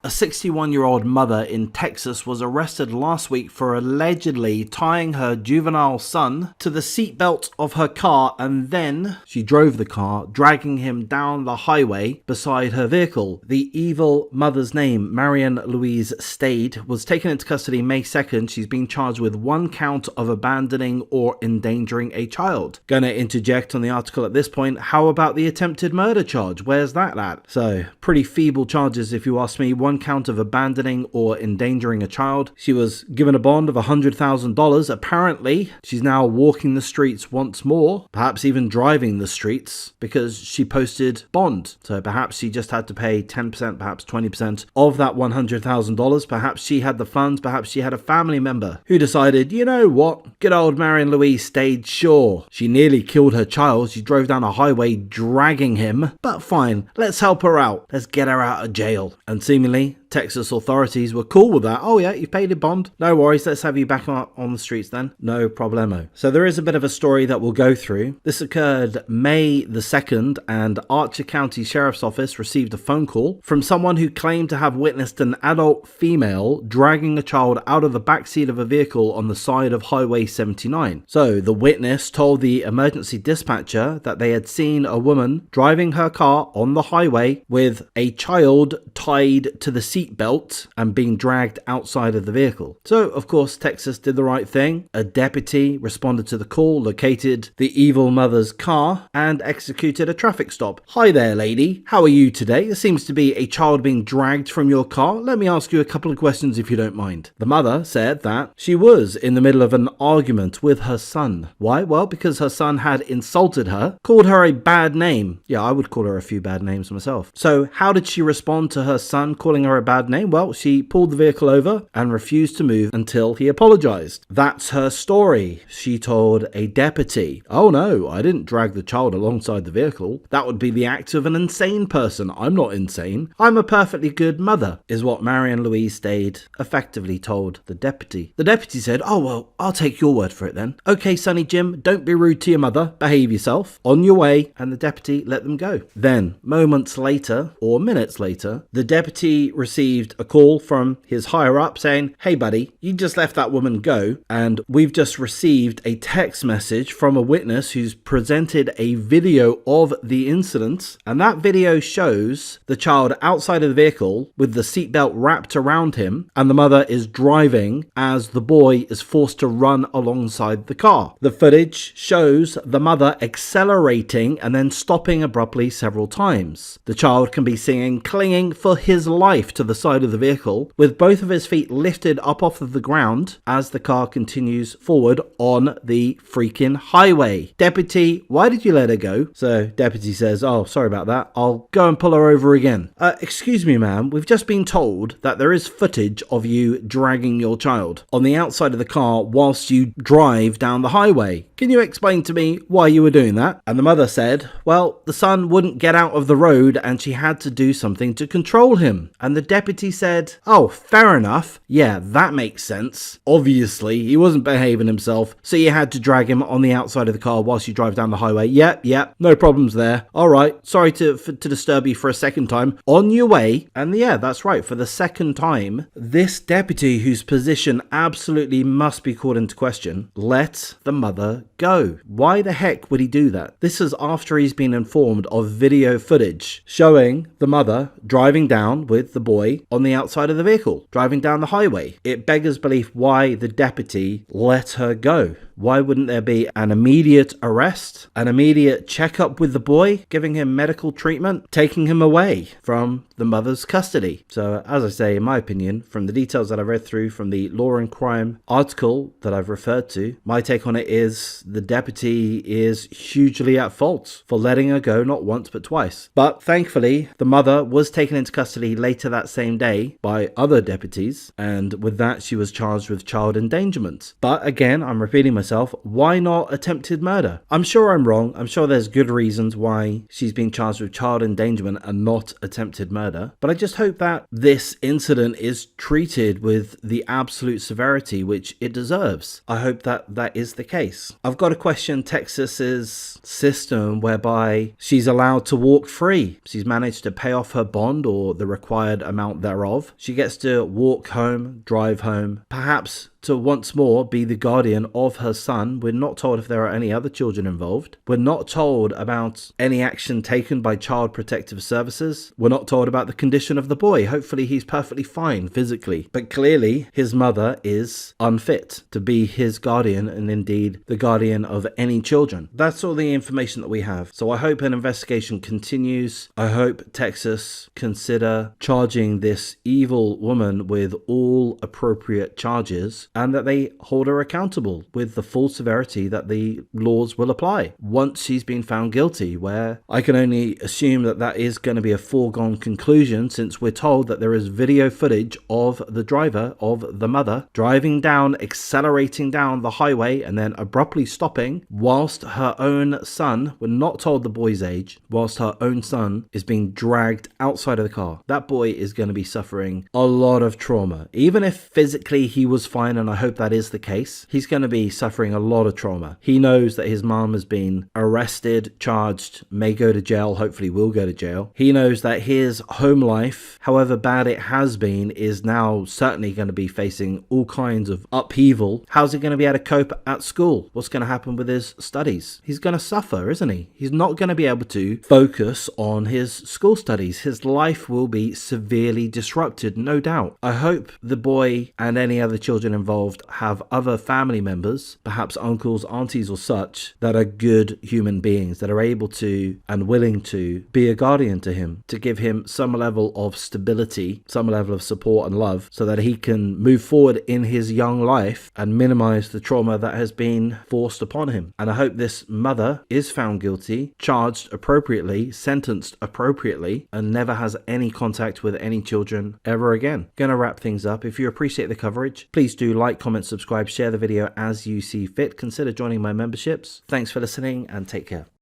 A 61-year-old mother in Texas was arrested last week for allegedly tying her juvenile son to the seatbelt of her car, and then she drove the car, dragging him down the highway beside her vehicle. The evil mother's name, Marion Louise Stade, was taken into custody May 2nd. She's being charged with 1 count of abandoning or endangering a child. Gonna interject on the article at this point, how about the attempted murder charge? Where's that at? So, pretty feeble charges if you ask me. 1 count of abandoning or endangering a child. She was given a bond of $100,000. Apparently, she's now walking the streets once more, perhaps even driving the streets, because she posted bond. So perhaps she just had to pay 10%, perhaps 20% of that $100,000. Perhaps she had the funds. Perhaps she had a family member who decided, you know what, good old Marion Louise stayed sure. She nearly killed her child. She drove down a highway dragging him. But fine, let's help her out. Let's get her out of jail. And seemingly, Texas authorities were cool with that. Oh yeah, you've paid a bond. No worries, let's have you back on the streets then. No problemo. So there is a bit of a story that we'll go through. This occurred May the 2nd, and Archer County Sheriff's Office received a phone call from someone who claimed to have witnessed an adult female dragging a child out of the backseat of a vehicle on the side of Highway 79. So the witness told the emergency dispatcher that they had seen a woman driving her car on the highway with a child tied to the seat belt and being dragged outside of the vehicle. So, of course, Texas did the right thing. A deputy responded to the call, located the evil mother's car, and executed a traffic stop. Hi there, lady. How are you today? There seems to be a child being dragged from your car. Let me ask you a couple of questions if you don't mind. The mother said that she was in the middle of an argument with her son. Why? Well, because her son had insulted her, called her a bad name. Yeah, I would call her a few bad names myself. So, how did she respond to her son calling her a bad name? Well, she pulled the vehicle over and refused to move until he apologized. That's her story, she told a deputy. Oh no, I didn't drag the child alongside the vehicle. That would be the act of an insane person. I'm not insane. I'm a perfectly good mother, is what Marion Louise Stade effectively told the deputy. The deputy said, oh well, I'll take your word for it then. Okay, Sonny Jim, don't be rude to your mother. Behave yourself. On your way. And the deputy let them go. Then, moments later, or minutes later, the deputy received a call from his higher up saying, hey buddy, you just left that woman go, and we've just received a text message from a witness who's presented a video of the incident, and that video shows the child outside of the vehicle with the seatbelt wrapped around him, and the mother is driving as the boy is forced to run alongside the car. The footage shows the mother accelerating and then stopping abruptly several times. The child can be seen clinging for his life to the side of the vehicle with both of his feet lifted up off of the ground as the car continues forward on the freaking highway. Deputy, why did you let her go? So deputy says, oh, sorry about that. I'll go and pull her over again. Excuse me, ma'am. We've just been told that there is footage of you dragging your child on the outside of the car whilst you drive down the highway. Can you explain to me why you were doing that? And the mother said, well, the son wouldn't get out of the road and she had to do something to control him. And the deputy said, oh, fair enough. Yeah, that makes sense. Obviously, he wasn't behaving himself, so you had to drag him on the outside of the car whilst you drive down the highway. Yep, no problems there. All right, sorry to disturb you for a second time. On your way. And yeah, that's right, for the second time, this deputy, whose position absolutely must be called into question, let the mother go. Why the heck would he do that? This is after he's been informed of video footage showing the mother driving down with the boy on the outside of the vehicle, driving down the highway. It beggars belief why the deputy let her go. Why wouldn't there be an immediate arrest, an immediate checkup with the boy, giving him medical treatment, taking him away from the mother's custody? So, as I say, in my opinion, from the details that I've read through from the Law and Crime article that I've referred to, my take on it is the deputy is hugely at fault for letting her go not once but twice. But thankfully, the mother was taken into custody later that same day by other deputies, and with that she was charged with child endangerment. But again, I'm repeating myself, myself, why not attempted murder? I'm sure I'm wrong. I'm sure there's good reasons why she's been charged with child endangerment and not attempted murder. But I just hope that this incident is treated with the absolute severity which it deserves. I hope that that is the case. I've got to question Texas's system whereby she's allowed to walk free. She's managed to pay off her bond or the required amount thereof. She gets to walk home, drive home, perhaps to once more be the guardian of her son. We're not told if there are any other children involved. We're not told about any action taken by Child Protective Services. We're not told about the condition of the boy. Hopefully he's perfectly fine physically. But clearly his mother is unfit to be his guardian and indeed the guardian of any children. That's all the information that we have. So I hope an investigation continues. I hope Texas consider charging this evil woman with all appropriate charges, and that they hold her accountable with the full severity that the laws will apply once she's been found guilty, where I can only assume that that is going to be a foregone conclusion, since we're told that there is video footage of the driver, of the mother, driving down, accelerating down the highway and then abruptly stopping whilst her own son, we're not told the boy's age, whilst her own son is being dragged outside of the car. That boy is going to be suffering a lot of trauma. Even if physically he was fine, and I hope that is the case, he's going to be suffering a lot of trauma. He knows that his mom has been arrested, charged, may go to jail, hopefully will go to jail. He knows that his home life, however bad it has been, is now certainly going to be facing all kinds of upheaval. How's he going to be able to cope at school? What's going to happen with his studies? He's going to suffer, isn't he? He's not going to be able to focus on his school studies. His life will be severely disrupted, no doubt. I hope the boy and any other children involved have other family members, perhaps uncles, aunties or such, that are good human beings, that are able to and willing to be a guardian to him, to give him some level of stability, some level of support and love, so that he can move forward in his young life and minimize the trauma that has been forced upon him. And I hope this mother is found guilty, charged appropriately, sentenced appropriately, and never has any contact with any children ever again. Gonna wrap things up. If you appreciate the coverage, please do like, comment, subscribe, share the video as you see fit. Consider joining my memberships. Thanks for listening and take care.